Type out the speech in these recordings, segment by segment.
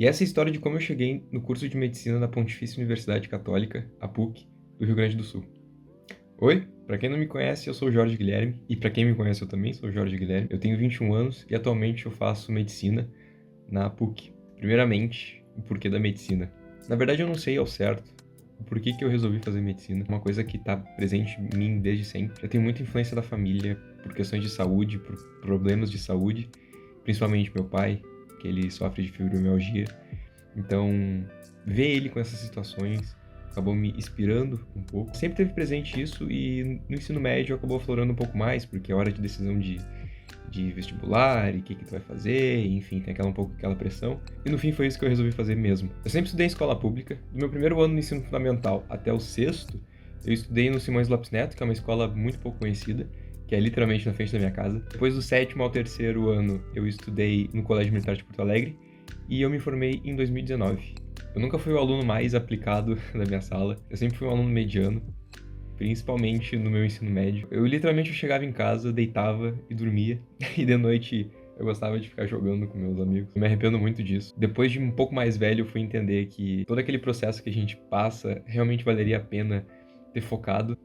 E essa é a história de como eu cheguei no curso de Medicina da Pontifícia Universidade Católica, a PUC, do Rio Grande do Sul. Oi, pra quem não me conhece, eu sou o Jorge Guilherme, e pra quem me conhece, eu também sou o Jorge Guilherme. Eu tenho 21 anos e atualmente eu faço Medicina na PUC. Primeiramente, o porquê da Medicina. Na verdade, eu não sei ao certo o porquê que eu resolvi fazer Medicina. Uma coisa que tá presente em mim desde sempre. Eu tenho muita influência da família por questões de saúde, por problemas de saúde, principalmente meu pai, que ele sofre de fibromialgia. Então, ver ele com essas situações acabou me inspirando um pouco. Sempre teve presente isso e no ensino médio acabou aflorando um pouco mais, porque é hora de decisão de vestibular e o que tu vai fazer, enfim, tem um pouco aquela pressão. E no fim foi isso que eu resolvi fazer mesmo. Eu sempre estudei em escola pública. Do meu primeiro ano no ensino fundamental até o sexto, eu estudei no Simões Lopes Neto, que é uma escola muito pouco conhecida, que é literalmente na frente da minha casa. Depois do sétimo ao terceiro ano, eu estudei no Colégio Militar de Porto Alegre e eu me formei em 2019. Eu nunca fui o aluno mais aplicado da minha sala, eu sempre fui um aluno mediano, principalmente no meu ensino médio. Eu literalmente chegava em casa, deitava e dormia, e de noite eu gostava de ficar jogando com meus amigos. Eu me arrependo muito disso. Depois de um pouco mais velho, eu fui entender que todo aquele processo que a gente passa realmente valeria a pena ter focado.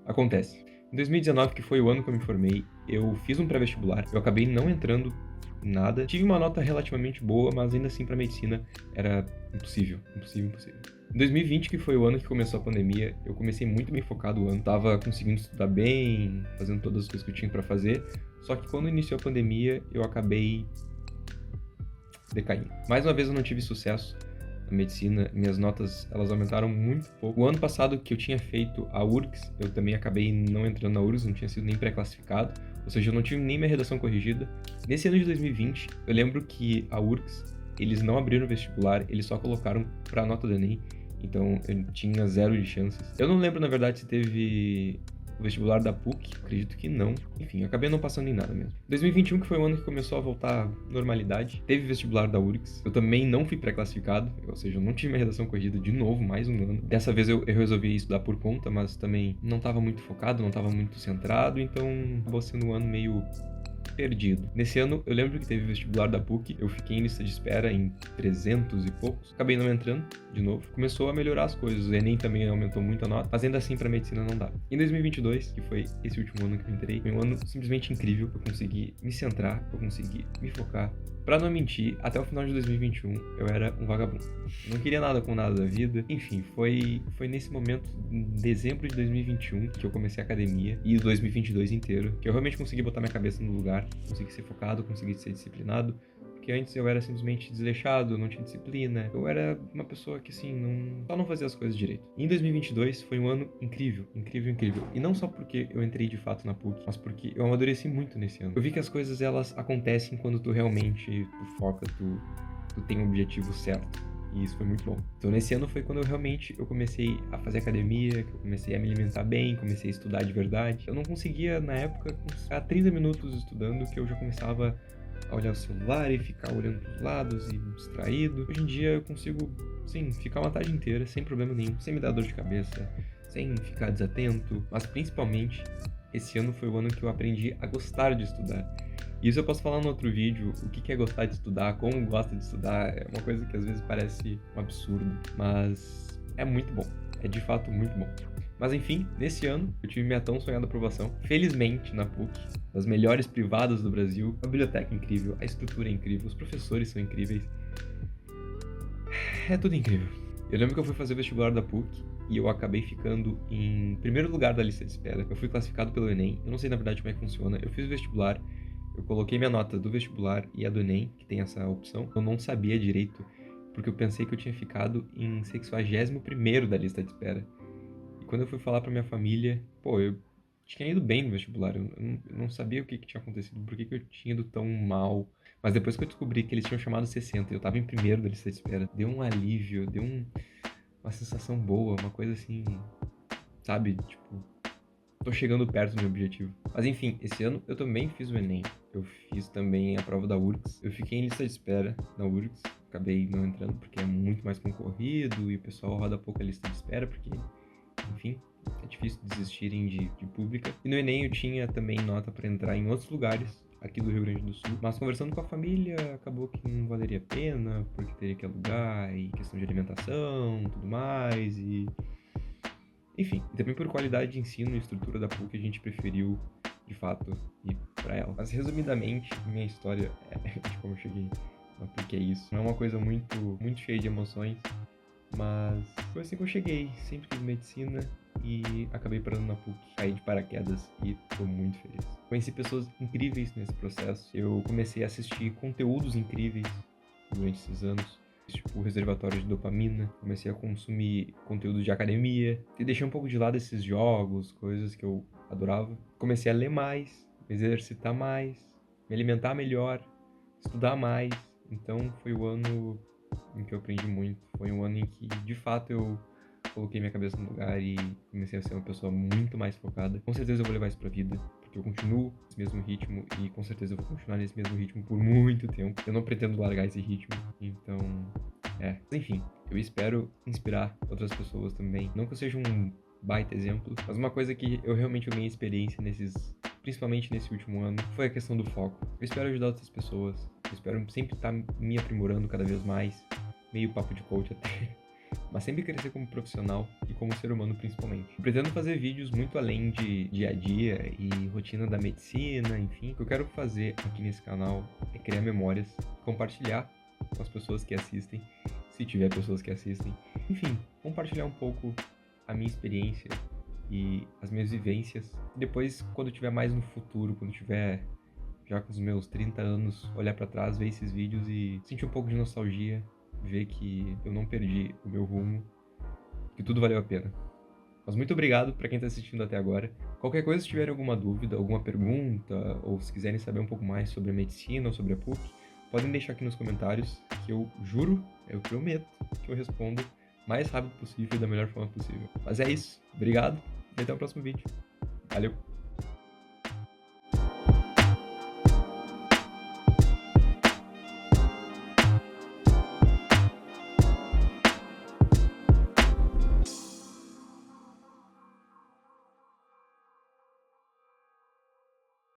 Acontece. Em 2019, que foi o ano que eu me formei, eu fiz um pré-vestibular. Eu acabei não entrando em nada. Tive uma nota relativamente boa, mas ainda assim para medicina era impossível. Em 2020, que foi o ano que começou a pandemia, eu comecei muito bem focado o ano. Tava conseguindo estudar bem, fazendo todas as coisas que eu tinha para fazer. Só que quando iniciou a pandemia, eu acabei decaindo. Mais uma vez eu não tive sucesso na medicina, minhas notas elas aumentaram muito pouco. O ano passado que eu tinha feito a URGS, eu também acabei não entrando na URGS, não tinha sido nem pré-classificado, ou seja, eu não tive nem minha redação corrigida. Nesse ano de 2020, eu lembro que a URGS, eles não abriram o vestibular, eles só colocaram para a nota do Enem, então eu tinha 0 de chances. Eu não lembro, na verdade, se teve o vestibular da PUC, acredito que não. Enfim, eu acabei não passando em nada mesmo. 2021, que foi o ano que começou a voltar à normalidade, teve vestibular da URGS. Eu também não fui pré-classificado, ou seja, eu não tive minha redação corrigida de novo, mais um ano. Dessa vez eu resolvi estudar por conta, mas também não estava muito focado, não estava muito centrado, então acabou sendo um ano meio perdido. Nesse ano, eu lembro que teve vestibular da PUC, eu fiquei em lista de espera em 300 e poucos, acabei não entrando de novo. Começou a melhorar as coisas, o Enem também aumentou muito a nota, mas ainda assim pra medicina não dá. Em 2022, que foi esse último ano que eu entrei, foi um ano simplesmente incrível, eu consegui me centrar, eu consegui me focar. Pra não mentir, até o final de 2021 eu era um vagabundo. Não queria nada com nada da vida. Enfim, foi nesse momento, em dezembro de 2021, que eu comecei a academia, e 2022 inteiro, que eu realmente consegui botar minha cabeça no lugar, consegui ser focado, consegui ser disciplinado. Porque antes eu era simplesmente desleixado, não tinha disciplina. Eu era uma pessoa que, assim, só não fazia as coisas direito. E em 2022 foi um ano incrível, incrível, incrível. E não só porque eu entrei de fato na PUC, mas porque eu amadureci muito nesse ano. Eu vi que as coisas, elas acontecem quando tu realmente foca, tu tem um objetivo certo. E isso foi muito bom. Então nesse ano foi quando eu comecei a fazer academia, que eu comecei a me alimentar bem, comecei a estudar de verdade. Eu não conseguia, na época, ficar 30 minutos estudando, que eu já começava a olhar o celular e ficar olhando para os lados e distraído. Hoje em dia eu consigo, sim, ficar uma tarde inteira sem problema nenhum, sem me dar dor de cabeça, sem ficar desatento. Mas principalmente, esse ano foi o ano que eu aprendi a gostar de estudar. Isso eu posso falar no outro vídeo, o que é gostar de estudar, como gosta de estudar, é uma coisa que às vezes parece um absurdo, mas é muito bom, é de fato muito bom. Mas enfim, nesse ano eu tive minha tão sonhada aprovação, felizmente na PUC, das melhores privadas do Brasil, a biblioteca é incrível, a estrutura é incrível, os professores são incríveis, é tudo incrível. Eu lembro que eu fui fazer o vestibular da PUC e eu acabei ficando em primeiro lugar da lista de espera, eu fui classificado pelo Enem, eu não sei na verdade como é que funciona, eu fiz o vestibular. Eu coloquei minha nota do vestibular e a do Enem, que tem essa opção. Eu não sabia direito, porque eu pensei que eu tinha ficado em 61º da lista de espera. E quando eu fui falar pra minha família, eu tinha ido bem no vestibular. Eu não sabia o que tinha acontecido, por que eu tinha ido tão mal. Mas depois que eu descobri que eles tinham chamado 60 e eu tava em primeiro da lista de espera, deu um alívio, deu uma sensação boa, uma coisa assim, sabe? Tipo, tô chegando perto do meu objetivo. Mas enfim, esse ano eu também fiz o Enem. Eu fiz também a prova da URGS. Eu fiquei em lista de espera na URGS. Acabei não entrando porque é muito mais concorrido e o pessoal roda pouco a lista de espera porque, enfim, é difícil desistirem de pública. E no Enem eu tinha também nota para entrar em outros lugares, aqui do Rio Grande do Sul. Mas conversando com a família, acabou que não valeria a pena, porque teria que alugar, e questão de alimentação, tudo mais, e... Enfim, e também por qualidade de ensino e estrutura da PUC, a gente preferiu, de fato, ir pra ela. Mas, resumidamente, minha história de como eu cheguei na PUC é isso. Não é uma coisa muito cheia de emoções, mas foi assim que eu cheguei. Sempre quis medicina e acabei parando na PUC. Caí de paraquedas e tô muito feliz. Conheci pessoas incríveis nesse processo. Eu comecei a assistir conteúdos incríveis durante esses anos. Tipo, reservatório de dopamina. Comecei a consumir conteúdos de academia. E deixei um pouco de lado esses jogos, coisas que eu adorava. Comecei a ler mais, me exercitar mais, me alimentar melhor, estudar mais. Então foi o ano em que eu aprendi muito. Foi um ano em que, de fato, eu coloquei minha cabeça no lugar e comecei a ser uma pessoa muito mais focada. Com certeza eu vou levar isso pra vida, porque eu continuo nesse mesmo ritmo e com certeza eu vou continuar nesse mesmo ritmo por muito tempo. Eu não pretendo largar esse ritmo, então... Enfim, eu espero inspirar outras pessoas também. Não que eu seja um baita exemplo, mas uma coisa que eu realmente ganhei experiência principalmente nesse último ano, foi a questão do foco. Eu espero ajudar outras pessoas, eu espero sempre estar me aprimorando cada vez mais, meio papo de coach até, mas sempre crescer como profissional e como ser humano principalmente. Eu pretendo fazer vídeos muito além de dia a dia e rotina da medicina, enfim. O que eu quero fazer aqui nesse canal é criar memórias, compartilhar com as pessoas que assistem, se tiver pessoas que assistem. Enfim, compartilhar um pouco a minha experiência e as minhas vivências. E depois, quando eu tiver mais no futuro, quando eu tiver já com os meus 30 anos, olhar pra trás, ver esses vídeos e sentir um pouco de nostalgia, ver que eu não perdi o meu rumo, que tudo valeu a pena. Mas muito obrigado pra quem tá assistindo até agora. Qualquer coisa, se tiverem alguma dúvida, alguma pergunta, ou se quiserem saber um pouco mais sobre a medicina ou sobre a PUC, podem deixar aqui nos comentários, que eu juro, eu prometo, que eu respondo o mais rápido possível e da melhor forma possível. Mas é isso, obrigado e até o próximo vídeo. Valeu!